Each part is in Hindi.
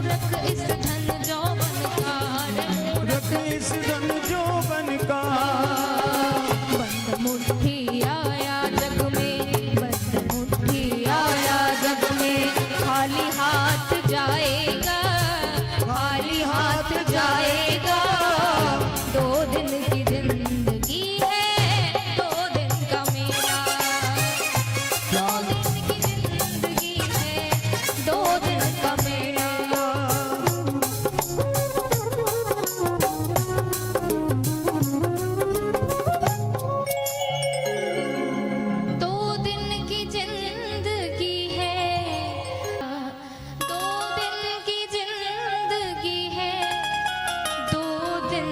मूर्ख इस धन जौवन का, मूर्ख इस धन जौवन का। बंद मुट्ठी आया जग में, बंद मुट्ठी आया जग में, खाली हाथ जाएगा, खाली हाथ जाएगा। 2 दिन की जिंदगी है, 2 दिन का मेला। 2 दिन की जिंदगी है, 2 दिन का मेला। दो दिन की जिंदगी है, 2 दिन की जिंदगी है, 2 दिन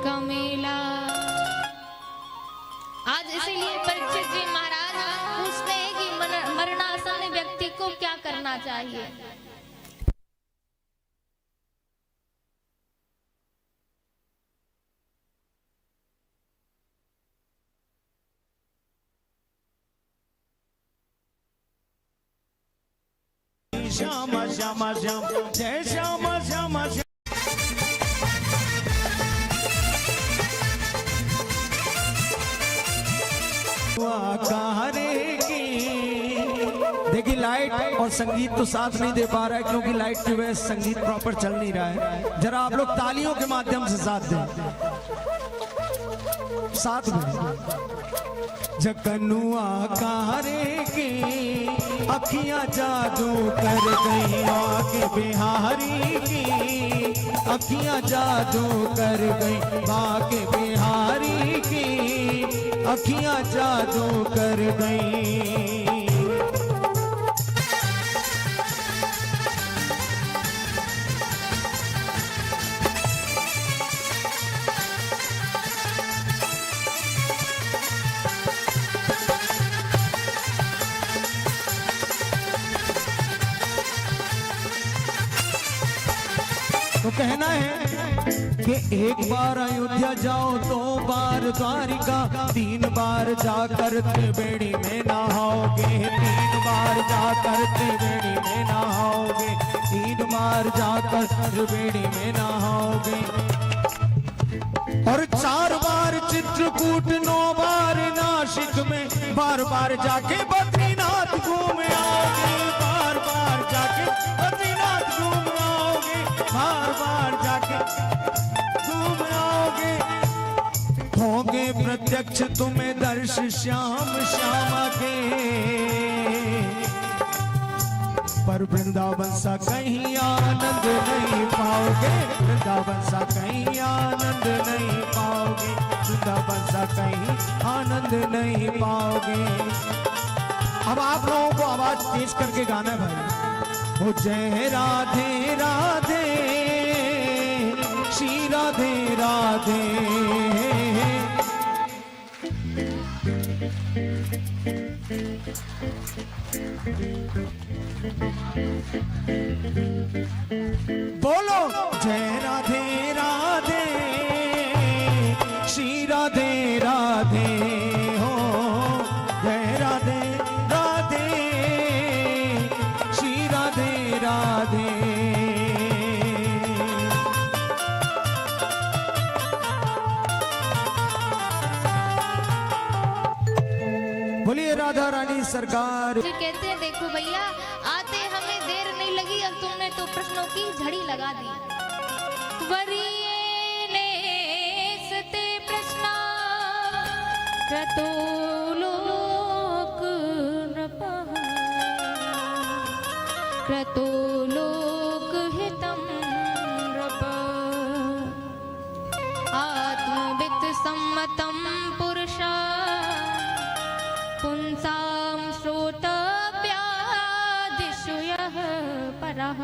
का मेला। आज इसीलिए परीक्षित जी महाराज पूछते हैं कि मरणासन्न व्यक्ति को क्या करना चाहिए। श्याम श्याम श्याम जय श्याम श्याम श्याम। देखिए लाइट और संगीत तो साथ नहीं दे पा रहा है क्योंकि लाइट की वजह से संगीत प्रॉपर चल नहीं रहा है। जरा आप लोग तालियों के माध्यम से साथ दें, साथ में। जकनुआ कारे के अखियां जादू कर गई, आगे बिहारी की अखियां जादू कर गई, बाके बिहारी की अखियां जादू कर गई। तो कहना है कि 1 बार अयोध्या जाओ, 2 बार द्वारिका, 3 बार जाकर त्रिवेणी में नहाओगे, 3 बार जाकर त्रिवेणी में नहाओगे, 3 बार जाकर त्रिवेणी में नहाओगे। और 4 बार चित्रकूट, 9 बार नासिक में, बार बार जाके बद्रीनाथ घूम आओगे, बार बार जाके बद्रीनाथ घूम आओगे, बार बार जाके घूम आओगे। होंगे प्रत्यक्ष तुम्हें दर्श श्याम श्यामा के, पर वृंदावन सा कहीं आनंद नहीं पाओगे, वृंदावन सा कहीं आनंद नहीं पाओगे, वृंदावन सा कहीं आनंद नहीं पाओगे। अब आप लोगों को आवाज तेज करके गाना है भाई। हो जय राधे राधे श्री राधे राधे, बोलो जय राधे राधे श्री राधे राधे, हो जय राधे राधे श्री राधे राधे। बोलिए राधा रानी सरकार। जी कहते हैं देखो भैया आते हमें देर नहीं लगी, अब तुमने तो प्रश्नों की झड़ी लगा दी। वरीये सते प्रश्ना क्रतो लोक नृपः, क्रतो लोक हितं नृप, आत्मवित् सम्मतं पुरुषा पुंसां श्रोतव्यादिषु यः परः।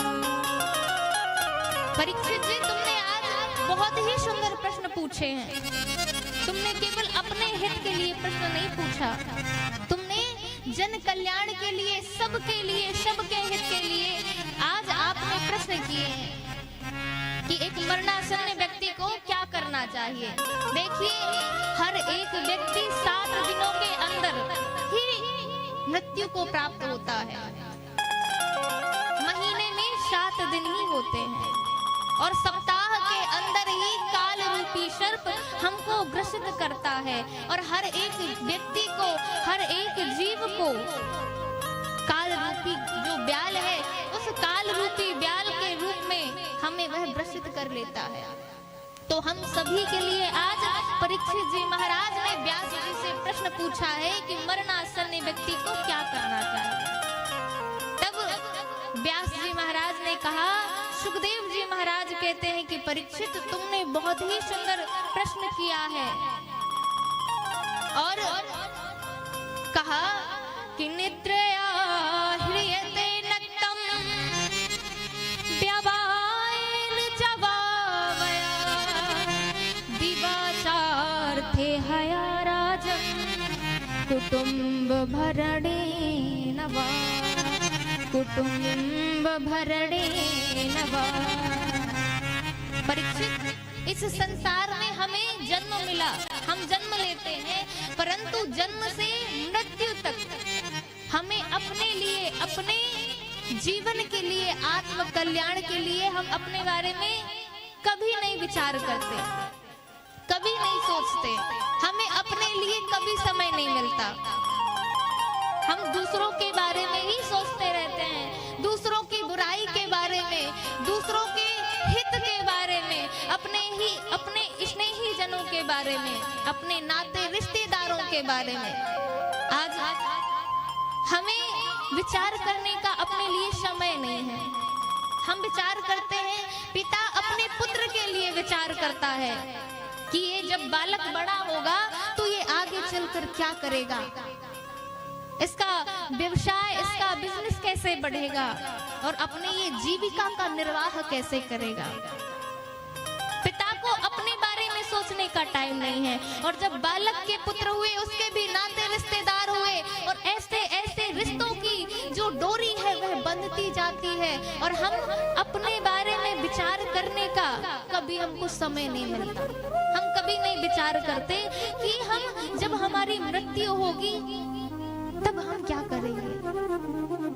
परीक्षित जी तुमने आज बहुत ही सुंदर प्रश्न पूछे हैं। तुमने केवल अपने हित के लिए प्रश्न नहीं पूछा, तुमने जन कल्याण के लिए, सबके हित के लिए आज आपने प्रश्न किए हैं कि एक मरणासन्न व्यक्ति को क्या करना चाहिए। देखिए हर एक व्यक्ति 7 दिनों के अंदर ही मृत्यु को प्राप्त होता है। महीने में 7 दिन ही होते हैं और सप्ताह के अंदर ही काल रूपी सर्प हमको ग्रसित करता है और हर एक व्यक्ति को, हर एक जीव को काल रूपी जो ब्याल है, उस काल रूपी ब्याल के रूप में हमें वह ग्रसित कर लेता है। तो हम सभी के लिए आज परीक्षित जी महाराज ने व्यास जी से प्रश्न पूछा है कि मरणासन्न व्यक्ति को क्या करना चाहिए। तब व्यास जी महाराज ने कहा, सुखदेव जी महाराज कहते हैं कि परीक्षित तुमने बहुत ही सुंदर प्रश्न किया है और कहा कि निद्रया ह्रियते नक्तम व्यवायेन जवावया दिवाचार्थे हया राजन् कुटुम्ब भरणेन वा कुटुम्ब भरणेन वा। परीक्षित, इस संसार में हमें जन्म मिला, हम जन्म लेते हैं, परंतु जन्म से मृत्यु तक हमें अपने लिए, अपने जीवन के लिए, आत्म कल्याण के लिए हम अपने बारे में कभी नहीं विचार करते, कभी नहीं सोचते, हमें अपने लिए कभी समय नहीं मिलता। हम दूसरों के बारे में ही सोचते रहते हैं, दूसरों की बुराई के बारे में, दूसरों के हित के बारे में, अपने स्नेही जनों के बारे में, अपने नाते रिश्तेदारों के बारे में। आज हमें विचार करने का अपने लिए समय नहीं है। हम विचार करते हैं, पिता अपने पुत्र के लिए विचार करता है कि ये जब बालक बड़ा होगा तो ये आगे चलकर क्या करेगा, इसका व्यवसाय, इसका बिजनेस कैसे बढ़ेगा और अपने ये जीविका का निर्वाह कैसे करेगा। पिता को अपने बारे में सोचने का टाइम नहीं है। और जब बालक के पुत्र हुए, उसके भी नाते रिश्तेदार हुए और ऐसे ऐसे रिश्तों की जो डोरी है वह बंधती जाती है और हम अपने बारे में विचार करने का कभी हमको समय नहीं मिलता। हम कभी नहीं विचार करते कि हम जब हमारी मृत्यु होगी तब हम क्या करेंगे,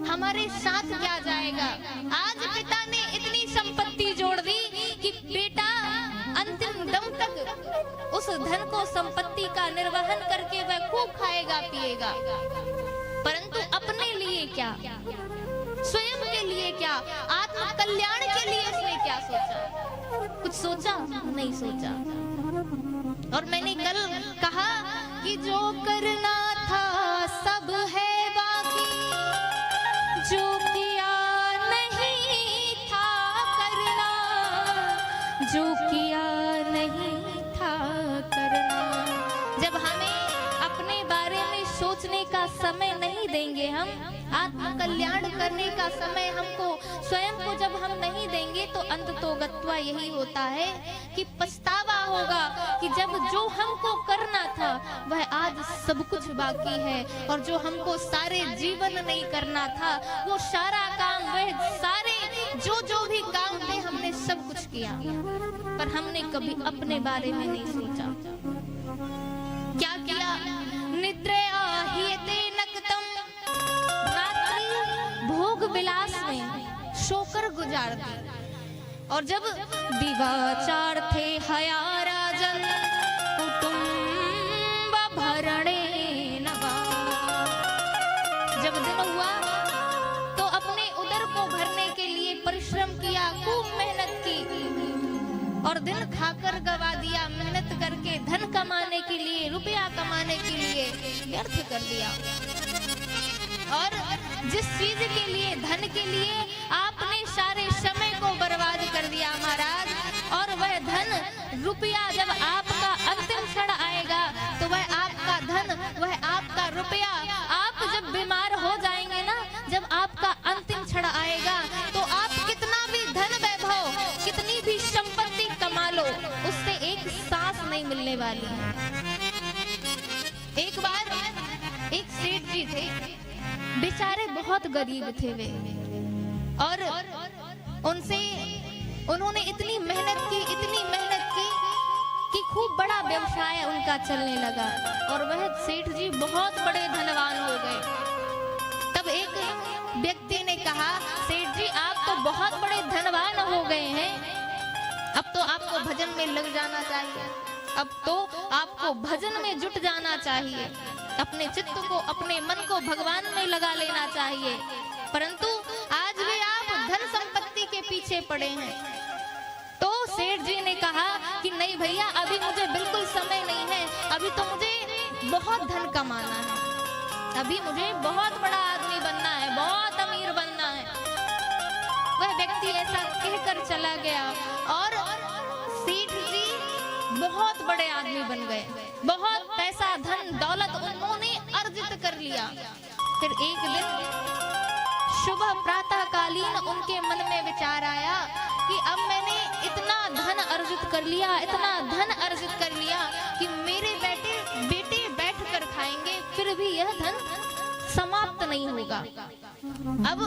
हमारे साथ क्या जाएगा। आज पिता ने इतनी संपत्ति जोड़ दी कि बेटा अंतिम दम तक उस धन को, संपत्ति का निर्वहन करके वह खूब खाएगा पिएगा, परंतु अपने लिए क्या, स्वयं के लिए क्या, आत्म कल्याण के लिए उसने क्या सोचा? कुछ सोचा नहीं सोचा। और मैंने कल कहा कि जो करना था सब है बाकी, जो किया नहीं था करना, जो किया नहीं था करना। जब हमें अपने बारे में सोचने का समय नहीं देंगे, हम आत्म कल्याण करने का समय हमको स्वयं को जब हम नहीं देंगे तो अंततोगत्वा यही होता है कि पछतावा होगा कि जब जो हमको करना था वह आज सब कुछ बाकी है और जो हमको सारे जीवन नहीं करना था वो सारा काम, वह सारे जो भी काम थे हमने सब कुछ किया, पर हमने कभी अपने बारे में नहीं सोचा। क्या किया? निद्रया ह्रियते नक्तम, रात्रि भोग विलास में सोकर गुजार दी। और जब दिवाचार थे हया राजन कुटुम्ब भरणेन वा, जब दिन हुआ तो अपने उदर को भरने के लिए परिश्रम किया, खूब मेहनत की और दिन खाकर गवा दिया। मेहनत करके धन कमाने के लिए, रुपया कमाने के लिए व्यर्थ कर दिया। और जिस चीज के लिए, धन के लिए आपने सारे समय को बर्बाद कर दिया महाराज, और वह धन रुपया जब आपका अंतिम क्षण आएगा तो वह आपका धन, वह आपका रुपया, आप जब बीमार हो जाएंगे ना, जब आपका अंतिम क्षण आएगा तो आप कितना भी धन वैभव, कितनी भी संपत्ति कमा लो, उससे एक सांस नहीं मिलने वाली है। एक बार एक सेठ जी थे, बेचारे बहुत गरीब थे वे, और उन्होंने इतनी मेहनत की, इतनी मेहनत की कि खूब बड़ा व्यवसाय उनका चलने लगा और वह सेठ जी बहुत बड़े धनवान हो गए। तब एक व्यक्ति ने कहा, सेठ जी आप तो बहुत बड़े धनवान हो अब तो आपको भजन में जुट जाना चाहिए, अपने चित्त को, अपने मन को भगवान में लगा लेना चाहिए। परंतु आज भी आप धन संपत्ति के पीछे पड़े हैं। तो सेठ जी ने कहा कि नहीं भैया, अभी मुझे बिल्कुल समय नहीं है, अभी तो मुझे बहुत धन कमाना है, अभी मुझे बहुत बड़ा आदमी बनना है, बहुत अमीर बनना है। वह व्यक्ति ऐसा कहकर चला गया और सेठ जी बहुत बड़े आदमी बन गए, बहुत पैसा धन दौलत उन्होंने अर्जित कर लिया। फिर एक दिन सुबह प्रातःकालीन उनके मन में विचार आया कि अब मैंने इतना धन अर्जित कर लिया, इतना धन अर्जित कर लिया कि मेरे बेटे बैठ कर खाएंगे, फिर भी यह धन समाप्त नहीं होगा। अब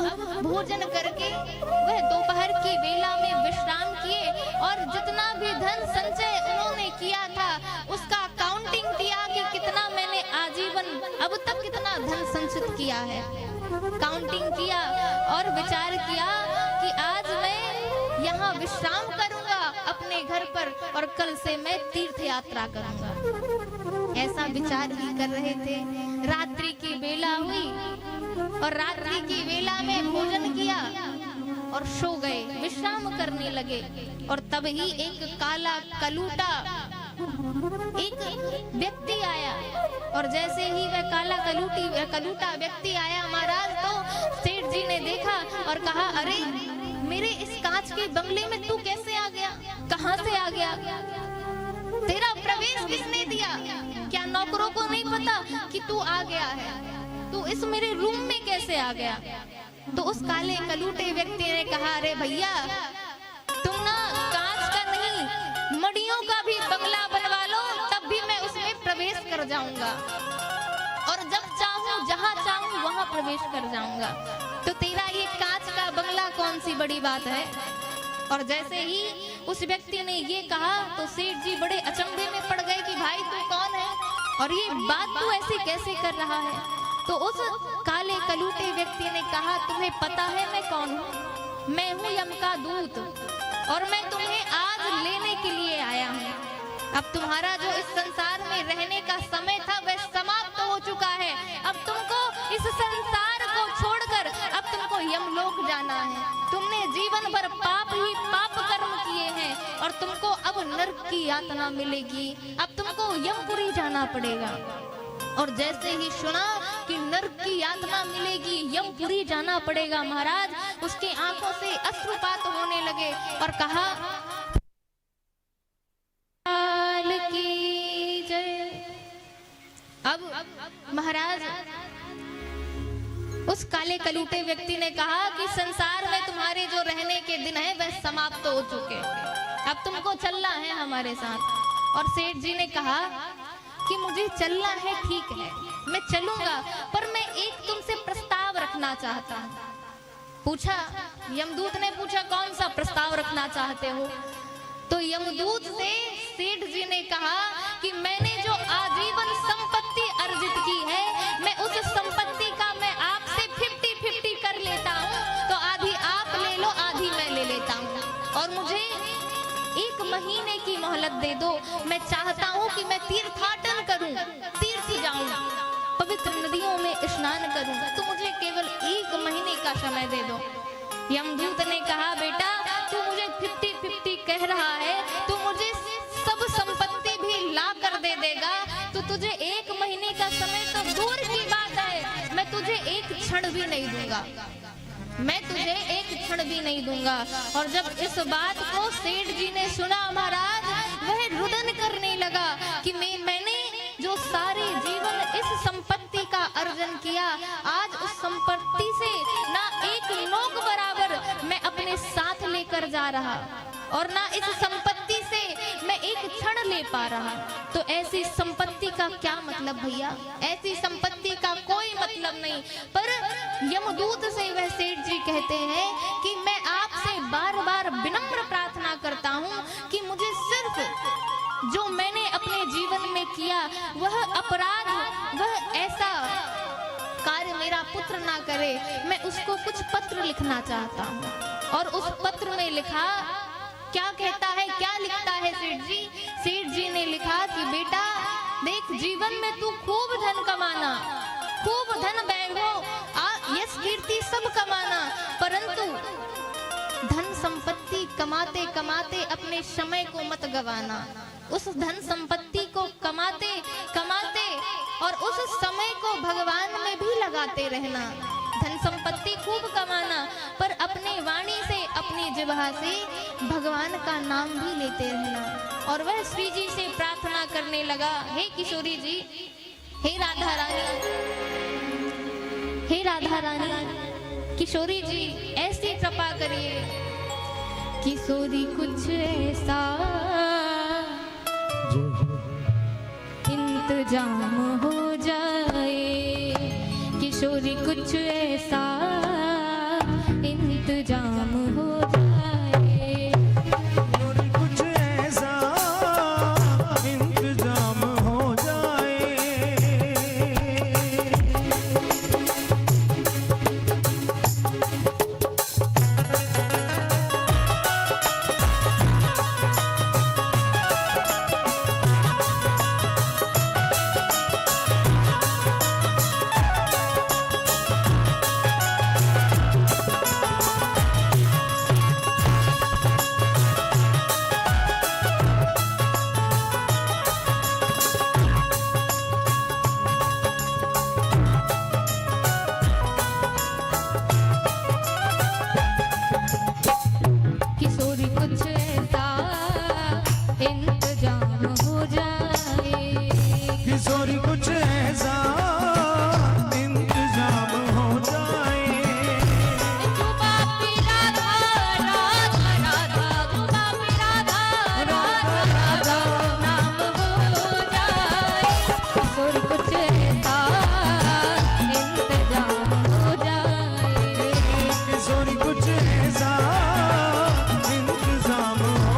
भोजन करके वह दोपहर की वेला में विश्राम किए और जितना भी धन संचय उन्होंने किया था उसका काउंटिंग किया कि कितना मैंने आजीवन अब तक कितना धन संचित किया है। काउंटिंग किया और विचार किया कि आज मैं यहाँ विश्राम करूंगा अपने घर पर और कल से मैं तीर्थ यात्रा करूंगा। ऐसा विचार ही कर रहे थे। रात्रि की बेला हुई और रात्रि की बेला में भोजन किया और सो गए, विश्राम करने लगे। और तब ही एक काला कलूटा एक व्यक्ति आया और जैसे ही वह काला कलूटा व्यक्ति आया महाराज, तो सेठ जी ने देखा और कहा, अरे मेरे इस कांच के बंगले में तू कैसे आ गया, कहां से आ गया, तेरा प्रवेश किसने दिया, क्या नौकरों को नहीं पता कि तू आ गया है, तू इस मेरे रूम में कैसे आ गया। तो उस काले कलूटे व्यक्ति ने कहा, अरे भैया तुम ना कांच का नहीं मड़ियों का भी बंगला बनवा लो, तब भी मैं उसमें प्रवेश कर जाऊंगा और जब चाहूं जहां चाहूं वहां प्रवेश कर जाऊंगा। तो तेरा ये कांच का बंगला कौन सी बड़ी बात है। और जैसे ही उस व्यक्ति ने ये कहा तो सेठ जी बड़े अचंभे में पड़ गए कि भाई तू कौन है और ये बात तू ऐसे कैसे कर रहा है। तो उस काले कलूटे व्यक्ति ने कहा, तुम्हें पता है मैं कौन हूँ, मैं हूँ यम का दूत और मैं तुम्हें आज लेने के लिए आया हूँ। अब तुम्हारा जो इस संसार में रहने का समय था वह समाप्त हो चुका है। अब तुमको इस संसार को छोड़कर अब तुमको यमलोक जाना है। तुमने जीवन भर पाप ही पाप कर्म किए हैं और तुमको अब नरक की यातना मिलेगी, अब तुमको यमपुरी जाना पड़ेगा। और जैसे ही सुना कि नरक की यातना मिलेगी, यमपुरी जाना पड़ेगा, महाराज उसकी आंखों से अश्रुपात होने लगे और कहा, की जय। अब महाराज उस काले कलूटे व्यक्ति ने कहा कि संसार में तुम्हारे जो रहने के दिन है वह समाप्त हो चुके, अब तुमको चलना है हमारे साथ। और सेठ जी ने कहा कि मुझे चलना है, ठीक है मैं चलूंगा, पर मैं एक तुमसे प्रस्ताव रखना चाहता हूँ। पूछा, यमदूत ने पूछा कौन सा प्रस्ताव रखना चाहते हो। तो यमदूत से सेठ जी ने कहा कि मैंने जो आजीवन संपत्ति अर्जित की है, मैं उस संपत्ति का मैं आपसे 50-50 कर लेता हूँ, तो आधी आप ले लो आधी मैं ले लेता हूँ और मुझे 1 महीने की मोहलत दे दो। मैं चाहता हूँ कि मैं तीर्थाटन करूँ, तीर्थ जाऊँ, पवित्र नदियों में स्नान करूँ, तो मुझे केवल 1 महीने का समय दे दो। यमदूत ने कहा, बेटा तू मुझे 50-50 कह रहा है, तू मुझे सब संपत्ति भी ला कर दे देगा, तो तुझे 1 महीने का समय तो दूर की बात है, मैं तुझे 1 क्षण भी नहीं दूंगा, मैं तुझे 1 क्षण भी नहीं दूंगा। और जब इस बात को सेठ जी ने सुना महाराज, वह रुदन करने लगा कि मैंने जो सारे जीवन इस संपत्ति का अर्जन किया, आज उस संपत्ति से ना 1 नोक बराबर मैं अपने साथ लेकर जा रहा और ना इस संपत्ति से मैं 1 क्षण ले पा रहा। तो ऐसी संपत्ति का क्या मतलब भैया, ऐसी संपत्ति का कोई मतलब नहीं। पर यमदूत से वह सेठ जी कहते हैं कि मैं आपसे बार-बार विनम्र प्रार्थना करता हूँ कि मुझे सिर्फ जो मैंने अपने जीवन में किया वह अपराध, वह ऐसा कार्य मेरा पुत्र ना करे, मैं उसको कुछ पत्र लिखना चाहता हूँ। और उस पत्र में लिखा क्या कहता है, क्या लिखता है सेठ जी? सेठ जी ने लिखा कि बेटा देख, जीवन में तू खूब धन कमाना, खूब धन वैभव, यश कीर्ति सब कमाना, परंतु धन संपत्ति कमाते कमाते अपने समय को मत गवाना। उस धन संपत्ति को कमाते कमाते और उस समय को भगवान में भी लगाते रहना। धन संपत्ति खूब कमाना, पर अपने वाणी से, अपनी जिह्वा से भगवान का नाम भी लेते रहना। और वह श्री जी से प्रार्थना करने लगा, हे किशोरी जी, हे राधा रानी, हे राधा रानी, किशोरी जी ऐसी कृपा करिए, किशोरी कुछ ऐसा इंतजाम हो जाए, किशोरी कुछ ऐसा इंतजाम हो जाए, और कुछ ऐसा इंतजाम हो जाए। किशोरी कुछ ऐसा इंतजाम हो जाए, किशोरी कुछ ऐसा इंतजाम हो जाए। जुबा पे राधा राधा राधा, जुबा पे राधा राधा राधा नाम हो जाए, किशोरी कुछ ऐसा इंतजाम हो जाए, किशोरी कुछ ऐसा इंतजाम हो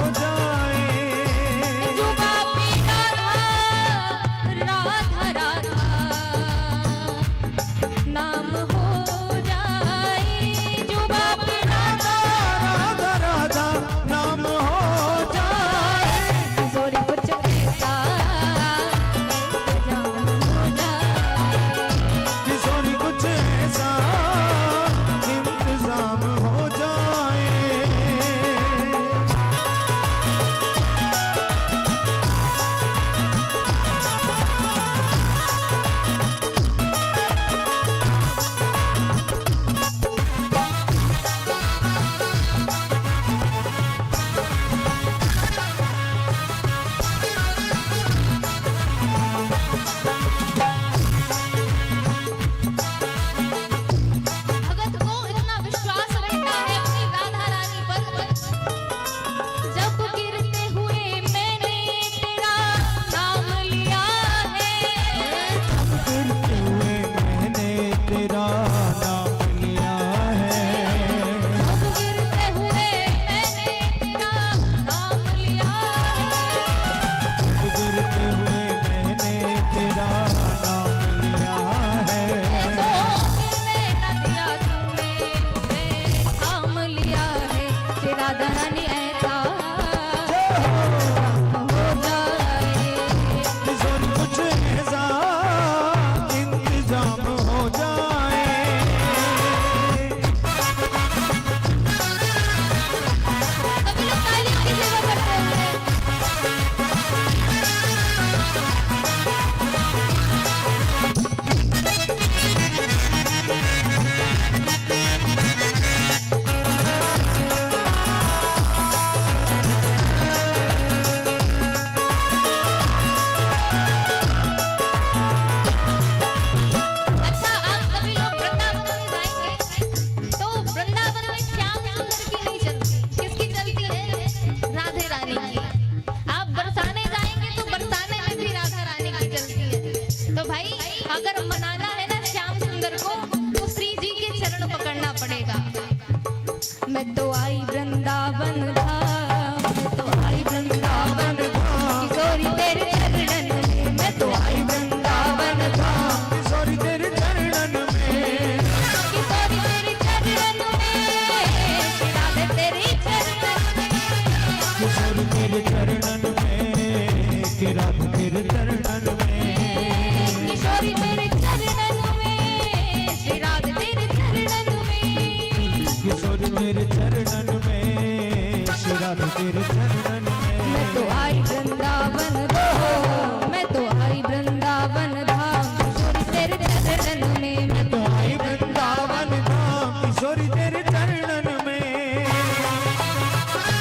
राधे तेरे चरणन में। मैं तो आई वृंदावन धाम, मैं तो आई वृंदावन धाम किशोरी तेरे चरणन में। मैं तो आई वृंदावन धाम किशोरी तेरे चरणन में।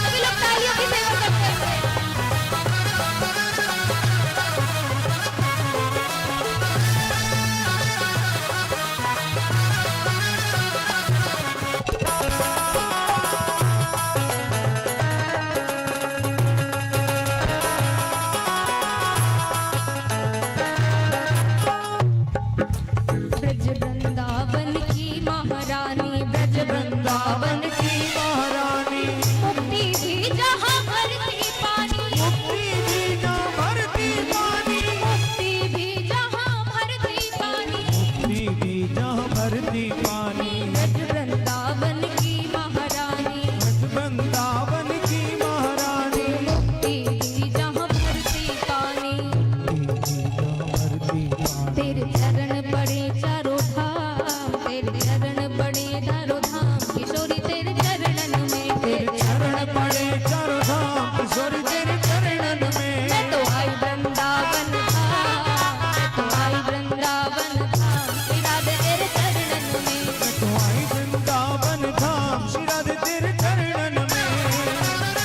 सभी लोग तालियों की सेवा करते हैं। ब्रज वृंदावन की महारानी, ब्रज वृंदावन की महारानी मुक्ति भी जहाँ भरती पानी, मुक्ति भी जहाँ भरती पानी, मुक्ति भी जहाँ भरती पानी, मुक्ति भी जहाँ भरती पानी। ब्रज वृंदावन की महारानी, ब्रज वृंदावन की महारानी मुक्ति भी जहाँ भरती पानी। भरती पानी। तेरे चरण पड़े चारों धाम, तेरे चरण पड़े चारों धाम किशोरी तेरे चरणन में। तेरे चरण पड़े चारों धाम किशोरी तेरे चरणन में। मैं तो आई वृंदावन धाम, मैं तो आई वृंदावन धाम श्री राधे तेरे चरणन में। मैं तो आई वृंदावन धाम श्री राधे तेरे चरणन में।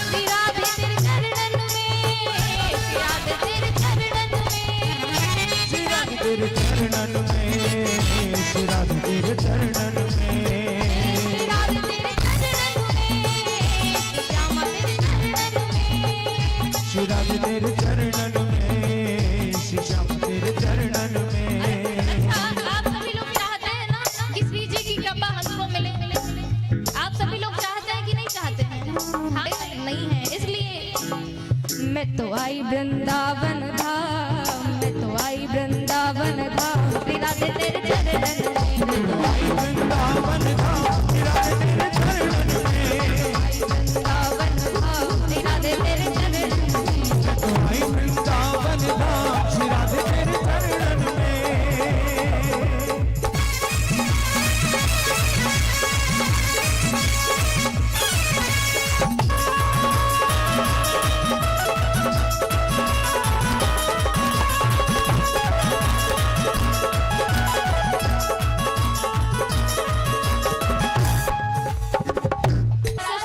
श्री राधे तेरे चरणन में, श्री राधे तेरे चरणन में, श्री राधे तेरे चरणन में। श्री राधे तेरे चरणन में। श्री राधे तेरे चरणन में, श्री श्यामा तेरे चरणन में। श्री राधे तेरे चरणन में। श्री श्याम तेरे चरणन में। आप सभी लोग चाहते हैं ना कि श्री जी की कृपा हमको मिले। आप सभी लोग चाहते हैं कि नहीं चाहते हैं? हाँ, नहीं है, इसलिए मैं तो आई वृंदावन धाम, मैं तो आई वृंदावन धाम श्री राधे तेरे चरणन में। मैं तो आई वृंदावन धाम श्री राधे तेरे चरणन में। वृंदावन धाम श्री राधे तेरे चरणन में। तो आई वृंदावन धाम श्री राधे तेरे चरणन में।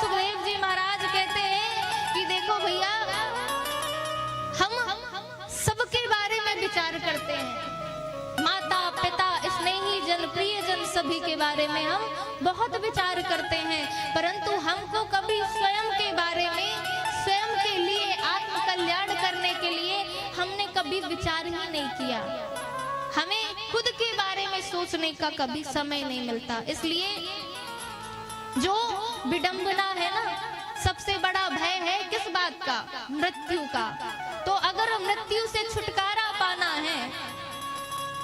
सुखदेव जी महाराज कहते हैं कि देखो भैया, हम सबके बारे में विचार करते हैं। माता पिता स्नेही जन प्रिय जन सभी के बारे में हम बहुत विचार करते हैं, परंतु हमको कभी स्वयं के बारे में, स्वयं के लिए आत्म कल्याण करने के लिए हमने कभी विचार ही नहीं किया। हमें खुद के बारे में सोचने का कभी समय नहीं मिलता। इसलिए जो विडंबना है ना, सबसे बड़ा भय है किस बात का? मृत्यु का। तो अगर मृत्यु से छुटकारा पाना है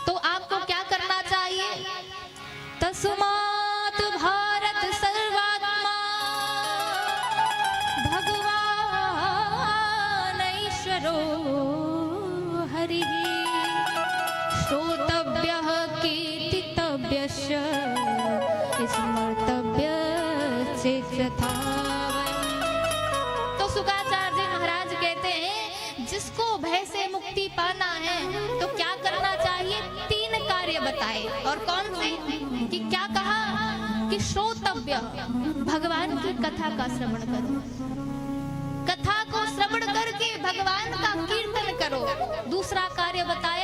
तो आपको क्या करना चाहिए? तस्मात् भारत सर्वात्मा भगवान ईश्वरो हरिः श्रोतव्यः कीर्तितव्यश्च स्मर्तव्य चेतथा। तो शुकाचार्य जी महाराज कहते हैं, जिसको भय से मुक्ति पाना है तो क्या करना चाहिए? 3 कार्य बताए। और कौन से? कि क्या कहा? कि श्रोतव्य, भगवान की कथा का श्रवण करो, कथा को श्रवण करके भगवान का कीर्तन करो। दूसरा कार्य बताया